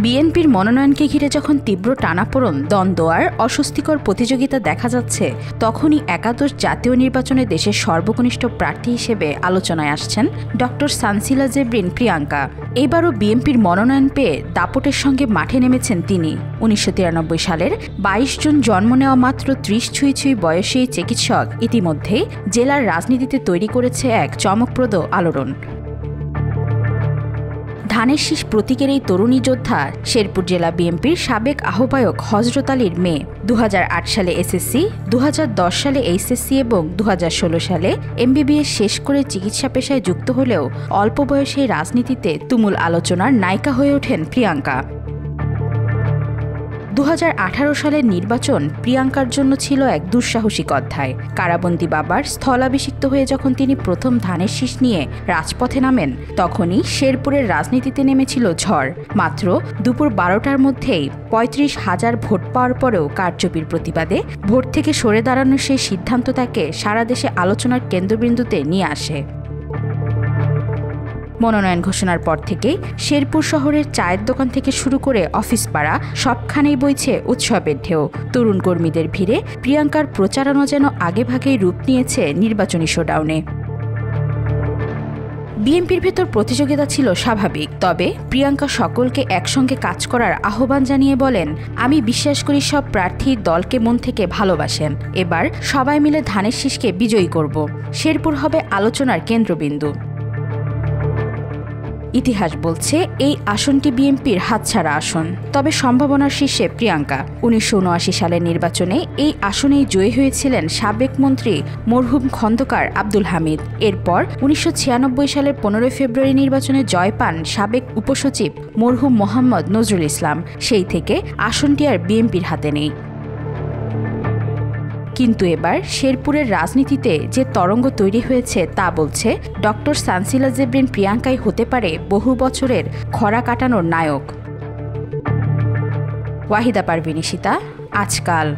বিএনপির মনোনয়নকে ঘিরে যখন তীব্র টানাপোড়েন, দ্বন্দ্ব আর অস্বস্তিকর প্রতিযোগিতা দেখা যাচ্ছে, তখনই একাদশ জাতীয় নির্বাচনে দেশের সর্বকনিষ্ঠ প্রার্থী হিসেবে আলোচনায় আসছেন ডক্টর সানসিলা জেবরিন প্রিয়াঙ্কা। এবারও বিএনপির মনোনয়ন পেয়ে দাপটের সঙ্গে মাঠে নেমেছেন তিনি। ১৯৯৩ সালের ২২ জুন জন্ম নেওয়া মাত্র ৩০ ছুঁই বয়সী চিকিৎসক ইতিমধ্যেই জেলার রাজনীতিতে তৈরি করেছে এক চমকপ্রদ আলোড়ন। ধানের শীষ প্রতীকের এই তরুণী যোদ্ধা শেরপুর জেলা বিএনপির সাবেক আহ্বায়ক হযরত আলীর মেয়ে। ২০০৮ সালে এসএসসি, ২০১০ সালে এইচএসসি এবং ২০১৬ সালে এমবিবিএস শেষ করে চিকিৎসা পেশায় যুক্ত হলেও অল্প বয়সে রাজনীতিতে তুমুল আলোচনার নায়িকা হয়ে ওঠেন প্রিয়াঙ্কা। ২০১৮ সালের নির্বাচন প্রিয়াঙ্কার জন্য ছিল এক দুঃসাহসিক অধ্যায়। কারাবন্দী বাবার স্থলাভিষিক্ত হয়ে যখন তিনি প্রথম ধানের শীষ নিয়ে রাজপথে নামেন, তখনই শেরপুরের রাজনীতিতে নেমেছিল ঝড়। মাত্র দুপুর ১২টার মধ্যেই ৩৫,০০০ ভোট পাওয়ার পরেও কারচুপির প্রতিবাদে ভোট থেকে সরে দাঁড়ানোর সেই সিদ্ধান্ত তাকে সারা দেশে আলোচনার কেন্দ্রবিন্দুতে নিয়ে আসে। মনোনয়ন ঘোষণার পর থেকেই শেরপুর শহরের চায়ের দোকান থেকে শুরু করে অফিস পাড়া সবখানেই বইছে উৎসবের ঢেউ। তরুণ কর্মীদের ভিড়ে প্রিয়াঙ্কার প্রচারণা যেন আগেভাগেই রূপ নিয়েছে নির্বাচনী শোডাউনে। বিএনপির ভেতর প্রতিযোগিতা ছিল স্বাভাবিক, তবে প্রিয়াঙ্কা সকলকে একসঙ্গে কাজ করার আহ্বান জানিয়ে বলেন, আমি বিশ্বাস করি সব প্রার্থী দলকে মন থেকে ভালোবাসেন। এবার সবাই মিলে ধানের শীষকে বিজয়ী করব। শেরপুর হবে আলোচনার কেন্দ্রবিন্দু। ইতিহাস বলছে এই আসনটি বিএনপির হাতছাড়া আসন, তবে সম্ভাবনার শীর্ষে প্রিয়াঙ্কা। ১৯৭৯ সালের নির্বাচনে এই আসনেই জয়ী হয়েছিলেন সাবেক মন্ত্রী মরহুম খন্দকার আব্দুল হামিদ। এরপর ১৯৯৬ সালের ১৫ ফেব্রুয়ারি নির্বাচনে জয় পান সাবেক উপসচিব মরহুম মোহাম্মদ নজরুল ইসলাম। সেই থেকে আসনটি আর বিএনপির হাতে নেই। কিন্তু এবার শেরপুরের রাজনীতিতে যে তরঙ্গ তৈরি হয়েছে তা বলছে ডক্টর সানসিলা জেবরিন প্রিয়াঙ্কাই হতে পারে বহু বছরের খরা কাটানোর নায়ক। ওয়াহিদা পারভীন, আজকাল।